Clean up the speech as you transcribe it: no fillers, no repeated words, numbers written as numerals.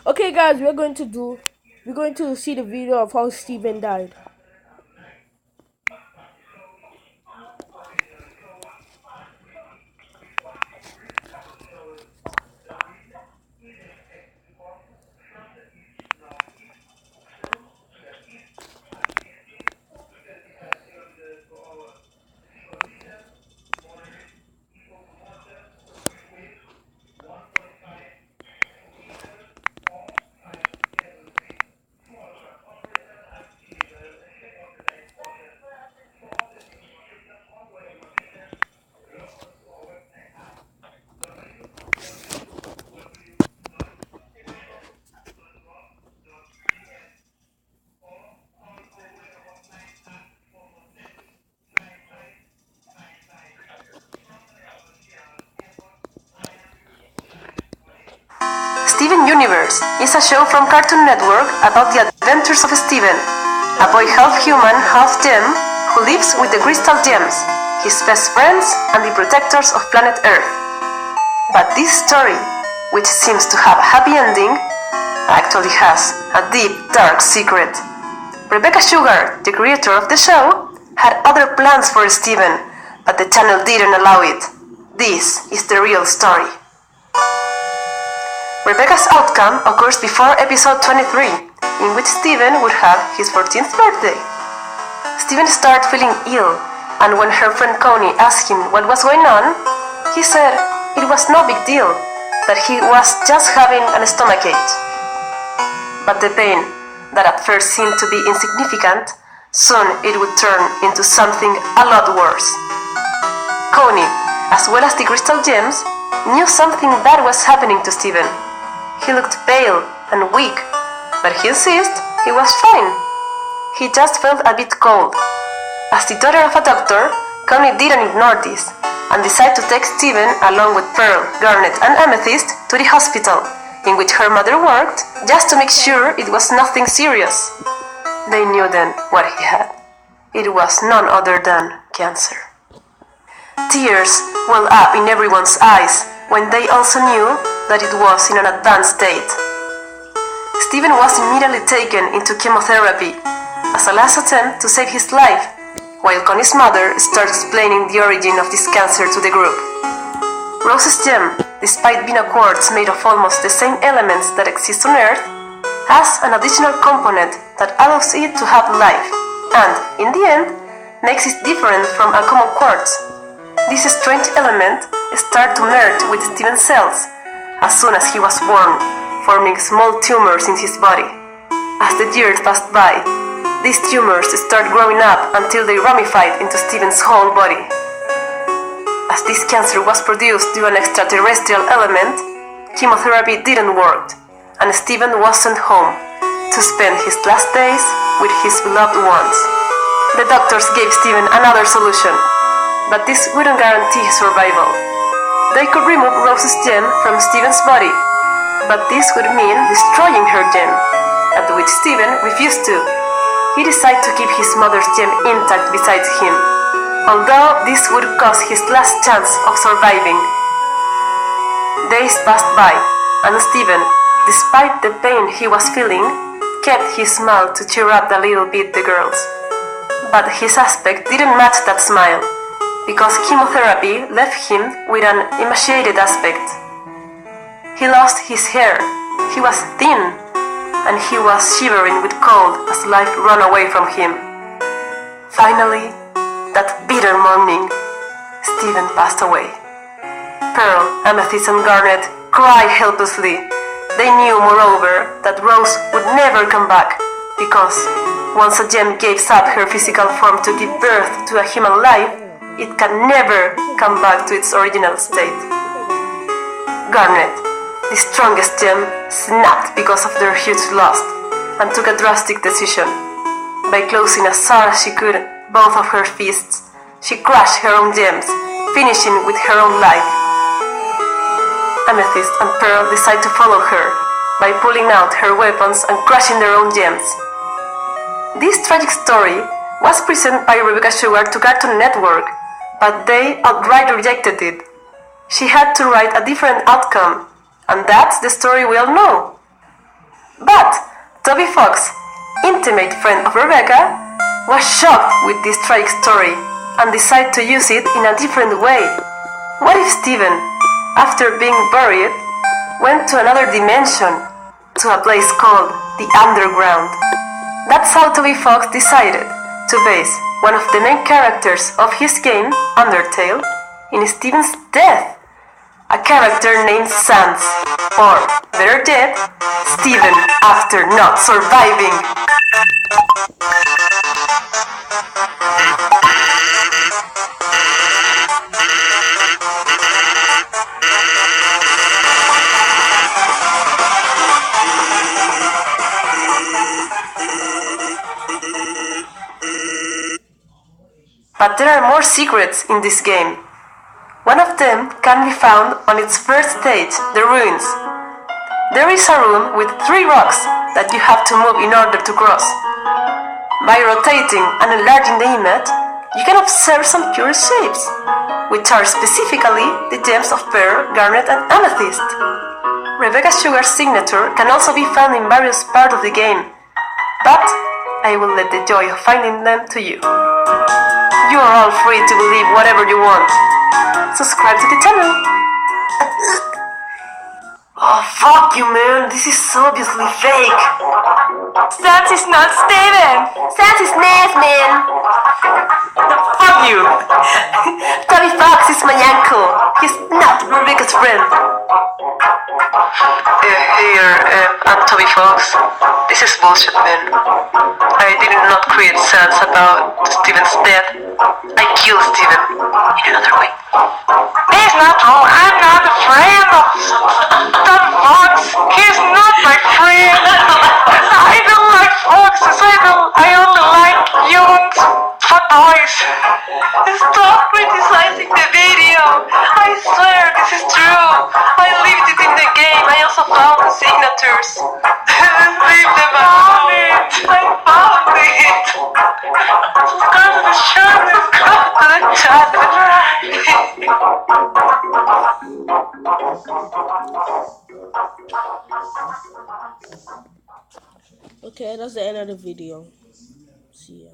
Okay, guys, we're going to see the video of how Steven died. Steven Universe is a show from Cartoon Network about the adventures of Steven, a boy half human, half gem, who lives with the Crystal Gems, his best friends and the protectors of planet Earth. But this story, which seems to have a happy ending, actually has a deep, dark secret. Rebecca Sugar, the creator of the show, had other plans for Steven, but the channel didn't allow it. This is the real story. Rebecca's outcome occurs before episode 23, in which Steven would have his 14th birthday. Steven started feeling ill, and when her friend Connie asked him what was going on, he said it was no big deal, that he was just having a stomachache. But the pain, that at first seemed to be insignificant, soon it would turn into something a lot worse. Connie, as well as the Crystal Gems, knew something bad was happening to Steven. He looked pale and weak, but he insisted he was fine. He just felt a bit cold. As the daughter of a doctor, Connie didn't ignore this and decided to take Steven along with Pearl, Garnet and Amethyst to the hospital, in which her mother worked, just to make sure it was nothing serious. They knew then what he had. It was none other than cancer. Tears welled up in everyone's eyes when they also knew that it was in an advanced state. Steven was immediately taken into chemotherapy as a last attempt to save his life, while Connie's mother started explaining the origin of this cancer to the group. Rose's gem, despite being a quartz made of almost the same elements that exist on Earth, has an additional component that allows it to have life, and, in the end, makes it different from a common quartz. This strange element started to merge with Steven's cells as soon as he was born, forming small tumors in his body. As the years passed by, these tumors started growing up until they ramified into Steven's whole body. As this cancer was produced due to an extraterrestrial element, chemotherapy didn't work, and Steven was sent home to spend his last days with his beloved ones. The doctors gave Steven another solution, but this wouldn't guarantee his survival. They could remove Rose's gem from Steven's body, but this would mean destroying her gem, at which Steven refused to. He decided to keep his mother's gem intact beside him, although this would cost his last chance of surviving. Days passed by, and Steven, despite the pain he was feeling, kept his smile to cheer up a little bit the girls. But his aspect didn't match that smile, because chemotherapy left him with an emaciated aspect. He lost his hair, he was thin, and he was shivering with cold as life ran away from him. Finally, that bitter morning, Steven passed away. Pearl, Amethyst and Garnet cried helplessly. They knew, moreover, that Rose would never come back, because once a gem gives up her physical form to give birth to a human life, it can never come back to its original state. Garnet, the strongest gem, snapped because of their huge loss and took a drastic decision. By closing as hard as she could both of her fists, she crushed her own gems, finishing with her own life. Amethyst and Pearl decide to follow her by pulling out her weapons and crushing their own gems. This tragic story was presented by Rebecca Sugar to Cartoon Network, but they outright rejected it. She had to write a different outcome, and that's the story we all know. But Toby Fox, intimate friend of Rebecca, was shocked with this tragic story and decided to use it in a different way. What if Steven, after being buried, went to another dimension, to a place called the Underground? That's how Toby Fox decided to base one of the main characters of his game, Undertale, in Steven's death. A character named Sans, or better yet, Steven after not surviving. But there are more secrets in this game. One of them can be found on its first stage, the ruins. There is a room with 3 rocks that you have to move in order to cross. By rotating and enlarging the image, you can observe some curious shapes, which are specifically the gems of pearl, garnet and amethyst. Rebecca Sugar's signature can also be found in various parts of the game, but I will let the joy of finding them to you. You are all free to believe whatever you want. Subscribe to the channel. Oh, fuck you, man. This is obviously fake. Sans is not Steven! Sans is Ness, man. Fuck you! Toby Fox is my uncle. He's not Rebecca's friend. I'm Toby Fox. This is bullshit, man. I did not create Sans about Steven's death. I killed Steven in another way. He's not true. I'm not a friend of Tom Fox. He's not my friend. I don't like foxes. I only like young fat boys. Stop criticizing the video. I swear this is true. I lived it in the game. I also found the signatures. Leave them alone. I found it. Subscribe to the channel. Subscribe to the channel. Okay, that's the end of the video. See ya.